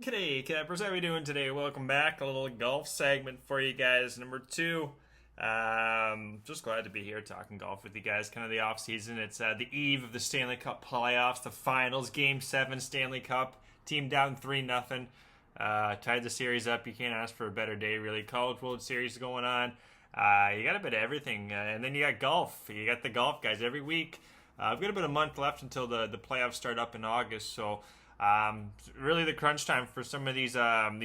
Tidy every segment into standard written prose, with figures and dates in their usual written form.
G'day, Cappers. How we doing today? Welcome back. A little golf segment for you guys. Number two. Just glad to be here talking golf with you guys. Kind of the off season. It's the eve of the Stanley Cup playoffs, the finals, Game 7 Stanley Cup. Team down 3-0. Tied the series up. You can't ask for a better day, really. College World Series going on. You got a bit of everything. And then you got golf. You got the golf guys every week. I've got about a month left until the playoffs start up in August, so really the crunch time for some of these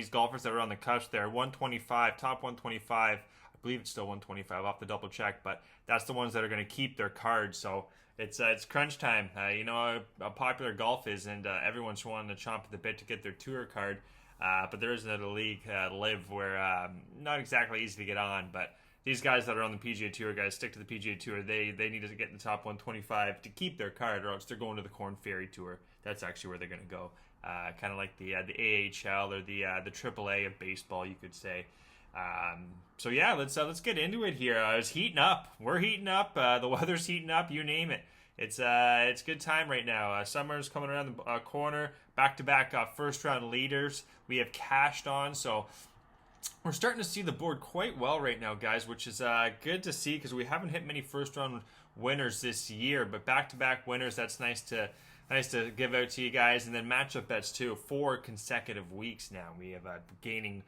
golfers that are on the cusp there. 125, top 125. I believe it's still 125. I'll have to double check, but that's the ones that are going to keep their cards. So it's crunch time. You know how popular golf is, and everyone's wanting to chomp at the bit to get their tour card. But there isn't a league live where not exactly easy to get on, but these guys that are on the PGA Tour, guys, stick to the PGA Tour. They need to get in the top 125 to keep their card, or else they're going to the Corn Ferry Tour. That's actually where they're going to go. Kind of like the AHL or the AAA of baseball, you could say. So yeah, let's get into it here. It's heating up. We're heating up. The weather's heating up. You name it. It's good time right now. Summer's coming around the corner. Back to back first round leaders. We have cashed on, so we're starting to see the board quite well right now, guys, which is good to see because we haven't hit many first round winners this year. But back to back winners, that's nice to give out to you guys. And then matchup bets too. 4 consecutive weeks now. We have gaining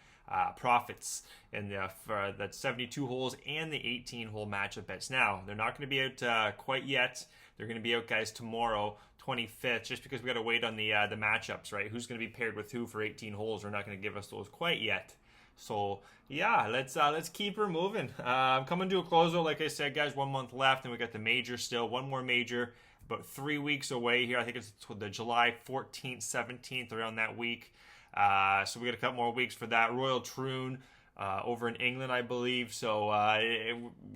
profits in the 72 holes and the 18 hole matchup bets. Now they're not going to be out quite yet. They're going to be out, guys, tomorrow, 25th, just because we got to wait on the matchups, right? Who's going to be paired with who for 18 holes? They're not going to give us those quite yet. So yeah, let's keep her moving. Coming to a close though, like I said, guys. 1 month left, and we got the major still. One more major, about 3 weeks away here. I think it's the July 14th, 17th, around that week. So we got a couple more weeks for that. Royal Troon over in England, I believe. So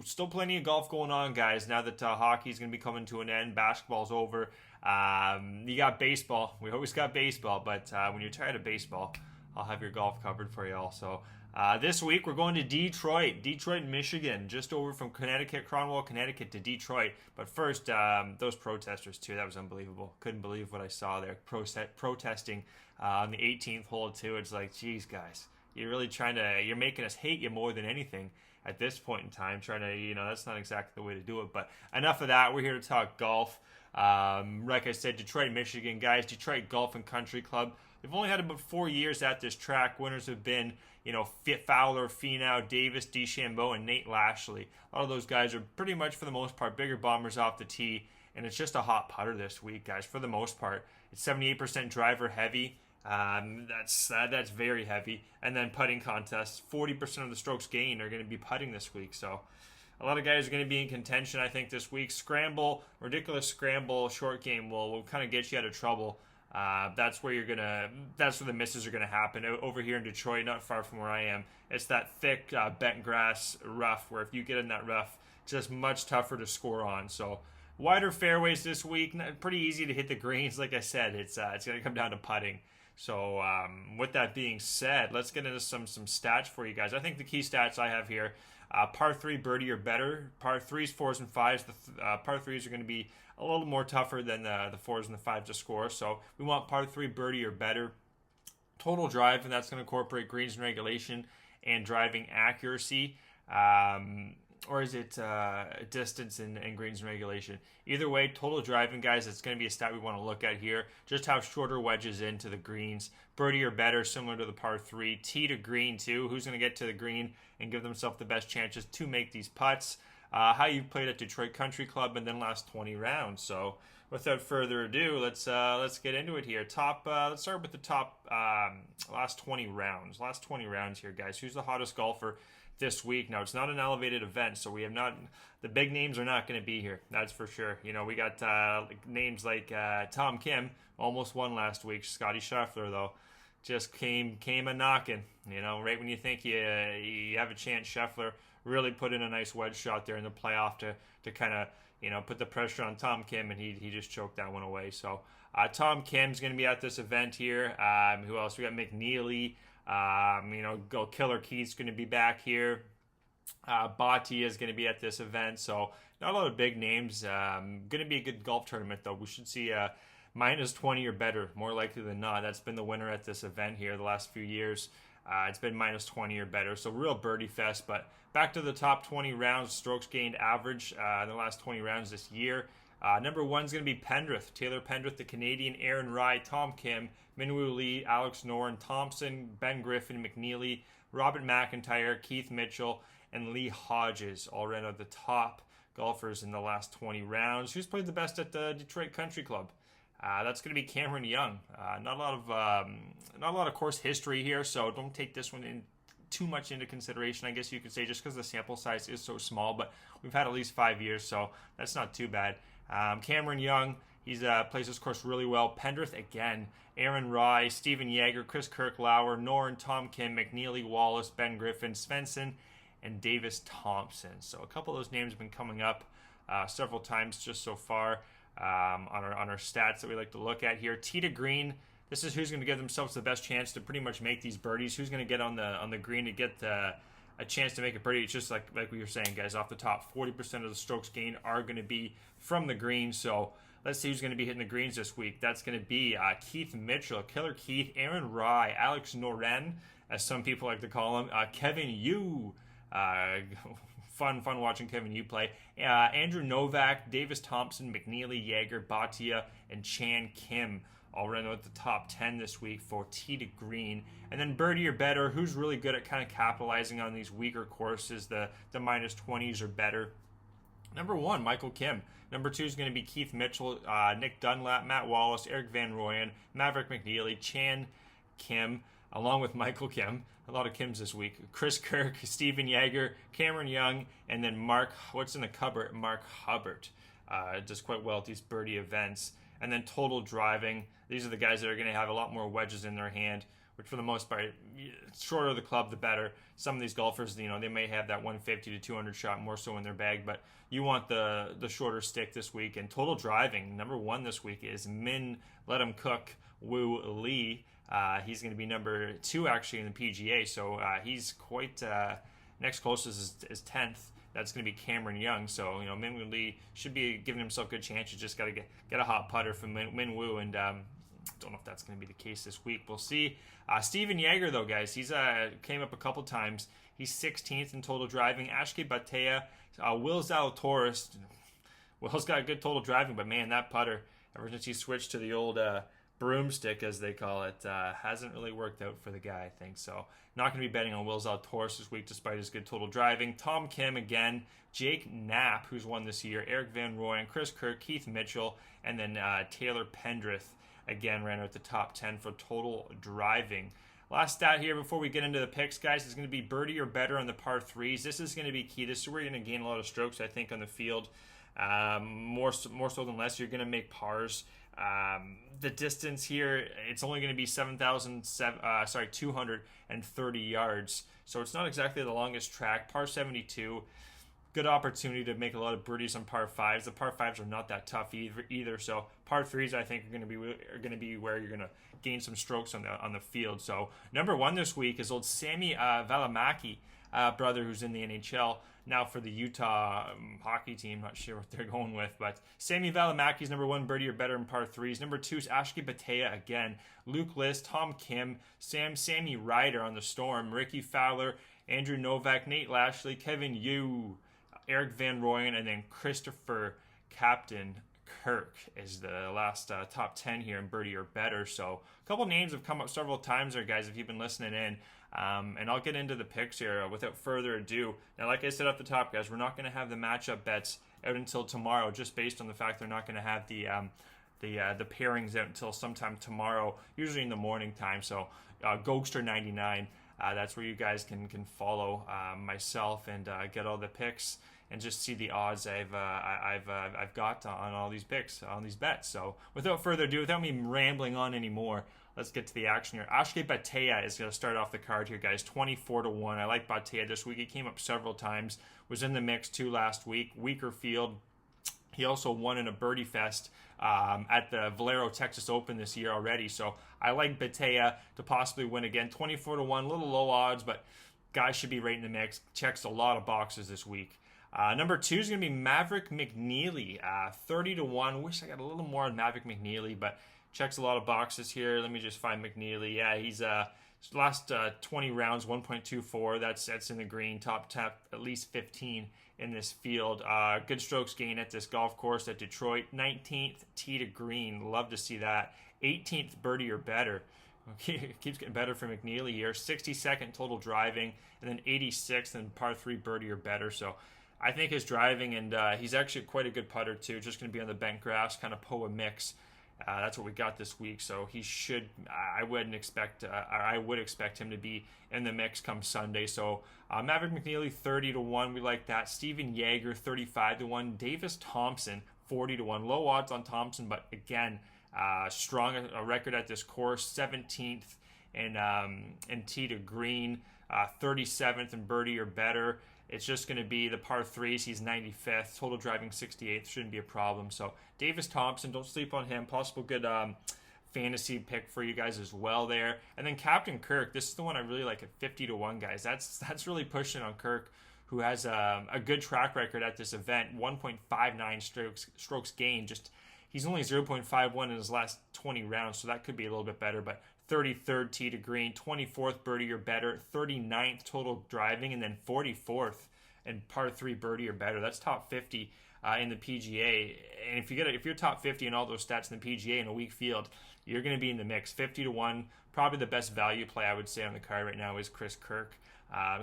still plenty of golf going on, guys. Now that hockey's going to be coming to an end, basketball's over. You got baseball. We always got baseball, but when you're tired of baseball, I'll have your golf covered for you also. This week we're going to Detroit, Michigan, just over from Connecticut, Cromwell, Connecticut to Detroit. But first, those protesters too, that was unbelievable. Couldn't believe what I saw there, protesting on the 18th hole too. It's like, geez, guys, you're making us hate you more than anything at this point in time. Trying to, that's not exactly the way to do it. But enough of that. We're here to talk golf. Like I said, Detroit, Michigan, guys. Detroit Golf and Country Club. They've only had about 4 years at this track. Winners have been, Fowler, Finau, Davis, DeChambeau, and Nate Lashley. A lot of those guys are pretty much, for the most part, bigger bombers off the tee. And it's just a hot putter this week, guys, for the most part. It's 78% driver heavy. That's very heavy. And then putting contests, 40% of the strokes gained are going to be putting this week. So a lot of guys are going to be in contention, I think, this week. Ridiculous scramble, short game will kind of get you out of trouble. That's where the misses are gonna happen over here in Detroit, not far from where I am. It's that thick bent grass rough where if you get in that rough, it's just much tougher to score on. So wider fairways this week, pretty easy to hit the greens. Like I said, it's gonna come down to putting. So with that being said, let's get into some stats for you guys. I think the key stats I have here. Par 3 birdie or better. Par 3s, 4s, and 5s. The par 3s are going to be a little more tougher than the 4s and the 5s to score. So we want par 3 birdie or better. Total drive, and that's going to incorporate greens and regulation and driving accuracy. Or is it distance and greens and regulation? Either way, total driving, guys, it's going to be a stat we want to look at here. Just how shorter wedges into the greens. Birdie or better, similar to the par 3. Tee to green, too. Who's going to get to the green and give themselves the best chances to make these putts? How you've played at Detroit Country Club and then last 20 rounds. So without further ado, let's get into it here. Let's start with the top last 20 rounds. Last 20 rounds here, guys. Who's the hottest golfer this week? Now, it's not an elevated event, so the big names are not going to be here. That's for sure. We got names like T.Kim, almost won last week. Scotty Scheffler, though, just came a knocking. Right when you think you have a chance, Scheffler really put in a nice wedge shot there in the playoff to kind of put the pressure on T.Kim, and he just choked that one away. So T.Kim's going to be at this event here. Who else? We got McNeely. Killer Keith's going to be back here. Bati is going to be at this event. So not a lot of big names. Going to be a good golf tournament, though. We should see minus 20 or better, more likely than not. That's been the winner at this event here the last few years. It's been minus 20 or better, so real birdie fest. But back to the top 20 rounds, strokes gained average in the last 20 rounds this year. Number 1 is going to be Pendrith. Taylor Pendrith, the Canadian, Aaron Rai, Tom Kim, Minwoo Lee, Alex Noren, Thompson, Ben Griffin, McNeely, Robert McIntyre, Keith Mitchell, and Lee Hodges all ran out the top golfers in the last 20 rounds. Who's played the best at the Detroit Country Club? That's going to be Cameron Young. Not a lot of course history here, so don't take this one in too much into consideration, I guess you could say, just because the sample size is so small. But we've had at least 5 years, so that's not too bad. Cameron Young, he's plays this course really well. Pendrith again, Aaron Rai, Stephen Yeager, Chris Kirklauer, Noren, Tom Kim, McNeely, Wallace, Ben Griffin, Svensson, and Davis Thompson. So a couple of those names have been coming up several times just so far on our stats that we like to look at here. Tee to green. This is who's going to give themselves the best chance to pretty much make these birdies. Who's going to get on the green to get a chance to make a birdie? It's just like we were saying, guys, off the top, 40% of the strokes gained are going to be from the green. So let's see who's going to be hitting the greens this week. That's going to be Keith Mitchell, Killer Keith, Aaron Rai, Alex Noren, as some people like to call him, Kevin Yu. Fun watching Kevin Yu play. Andrew Novak, Davis Thompson, McNeely, Yeager, Bhatia, and Chan Kim all ran out the top 10 this week for tee to green. And then birdie or better, who's really good at kind of capitalizing on these weaker courses, the minus 20s or better. Number 1, Michael Kim. Number 2 is going to be Keith Mitchell, Nick Dunlap, Matt Wallace, Eric Van Rooyen, Maverick McNeely, Chan Kim, along with Michael Kim. A lot of Kims this week. Chris Kirk, Stephen Yeager, Cameron Young, and then Mark Hubbard. Does quite well at these birdie events. And then total driving. These are the guys that are going to have a lot more wedges in their hand, which for the most part, shorter the club, the better. Some of these golfers, they may have that 150 to 200 shot more so in their bag, but you want the shorter stick this week. And total driving, number 1 this week is Min Let 'Em Cook Woo Lee. He's going to be number 2 actually in the PGA, so he's quite next closest is 10th. That's going to be Cameron Young. So Minwoo Lee should be giving himself a good chance. You just got to get a hot putter from Minwoo, and don't know if that's going to be the case this week. We'll see. Stephen Yeager, though, guys, he's came up a couple times. He's 16th in total driving. Ashke Bhatia, Will Zalatoris. Will's got a good total driving, but man, that putter, ever since he switched to the old broomstick, as they call it, hasn't really worked out for the guy, I think. So not going to be betting on Will Zalatoris this week despite his good total driving. Tom Kim again, Jake Knapp, who's won this year, Eric Van Rooyen, Chris Kirk, Keith Mitchell, and then Taylor Pendrith again ran out the top 10 for total driving. Last stat here before we get into the picks, guys, is going to be birdie or better on the par 3s. This is going to be key. This is where you're going to gain a lot of strokes, I think, on the field. More so than less, you're going to make pars. The distance here, it's only going to be 230 yards. So it's not exactly the longest track. Par 72, good opportunity to make a lot of birdies on par 5s. The par 5s are not that tough either. So par 3s, I think, are going to be where you're going to gain some strokes on the field. So number 1 this week is old Sammy Valimaki, brother who's in the NHL now for the Utah hockey team. Not sure what they're going with, but Sammy Valimaki's number 1 birdie or better in par 3s. Number 2 is Ashke Bhatia again. Luke List, Tom Kim, Sammy Ryder on the Storm, Ricky Fowler, Andrew Novak, Nate Lashley, Kevin Yu, Eric Van Rooyen, and then Christopher Captain Kirk is the last top 10 here in birdie or better. So a couple names have come up several times there, guys, if you've been listening in. And I'll get into the picks here without further ado. Now, like I said at the top, guys, we're not going to have the matchup bets out until tomorrow, just based on the fact they're not going to have the pairings out until sometime tomorrow, usually in the morning time. So Gogster 99, that's where you guys can follow myself and get all the picks and just see the odds I've got on all these picks, on these bets. So without further ado, without me rambling on anymore, let's get to the action here. Ashke Bhatia is going to start off the card here, guys. 24-1. I like Bhatia this week. He came up several times. Was in the mix too last week. Weaker field. He also won in a birdie fest at the Valero Texas Open this year already. So I like Bhatia to possibly win again. 24-1. A little low odds, but guys should be right in the mix. Checks a lot of boxes this week. Number 2 is going to be Maverick McNeely, 30 to 1. Wish I got a little more on Maverick McNeely, but checks a lot of boxes here. Let me just find McNeely. Yeah, he's last 20 rounds, 1.24. That's in the green. Top at least 15 in this field. Good strokes gain at this golf course at Detroit. 19th tee to green. Love to see that. 18th birdie or better. Okay, keeps getting better for McNeely here. 62nd total driving, and then 86th in par 3 birdie or better. So I think his driving, and he's actually quite a good putter too. Just going to be on the bent grass, kind of POA mix. That's what we got this week. So he should. I would expect him to be in the mix come Sunday. So Maverick McNeely 30 to 1. We like that. Steven Yeager 35 to 1. Davis Thompson 40 to 1. Low odds on Thompson, but again, strong a record at this course. 17th in tee to green. 37th in birdie or better. It's just going to be the par 3s. He's 95th. Total driving 68th. Shouldn't be a problem. So Davis Thompson, don't sleep on him. Possible good fantasy pick for you guys as well there. And then Captain Kirk. This is the one I really like at 50 to 1, guys. That's really pushing on Kirk, who has a good track record at this event. 1.59 strokes gained. He's only 0.51 in his last 20 rounds, so that could be a little bit better. But 33rd tee to green, 24th birdie or better, 39th total driving, and then 44th in par 3 birdie or better. That's top 50 in the PGA. And if you're top 50 in all those stats in the PGA in a weak field, you're going to be in the mix. 50 to 1, probably the best value play I would say on the card right now is Chris Kirk.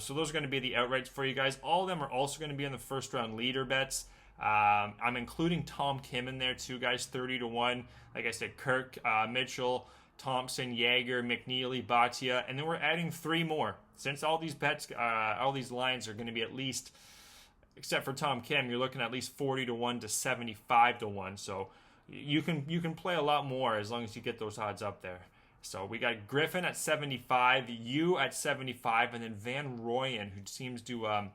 So those are going to be the outrights for you guys. All of them are also going to be in the first round leader bets. I'm including Tom Kim in there too, guys. 30 to 1. Like I said, Kirk, Mitchell, Thompson, Yeager, McNeely, Bhatia, and then we're adding 3 more. Since all these bets, all these lines are going to be at least, except for Tom Kim, you're looking at least 40 to 1 to 75 to 1. So you can play a lot more as long as you get those odds up there. So we got Griffin at 75, you at 75, and then Van Rooyen, who seems to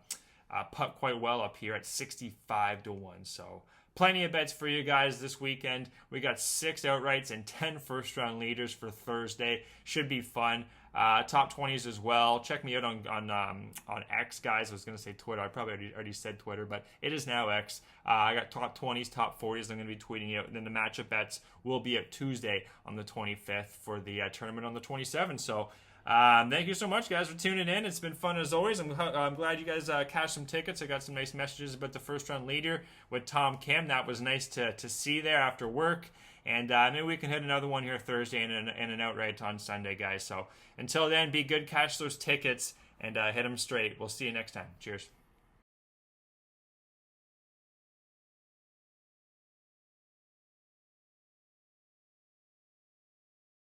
putt quite well up here at 65 to 1. So plenty of bets for you guys this weekend. We got 6 outrights and 10 first-round leaders for Thursday. Should be fun. Top 20s as well. Check me out on X, guys. I was going to say Twitter. I probably already said Twitter, but it is now X. I got top 20s, top 40s I'm going to be tweeting out. And then the matchup bets will be up Tuesday on the 25th for the tournament on the 27th. So thank you so much, guys, for tuning in. It's been fun as always. I'm glad you guys cashed some tickets. I got some nice messages about the first round leader with Tom Kim. That was nice to see there after work. And maybe we can hit another one here Thursday and an outright on Sunday, guys. So until then, be good, cash those tickets, and hit them straight. We'll see you next time. Cheers.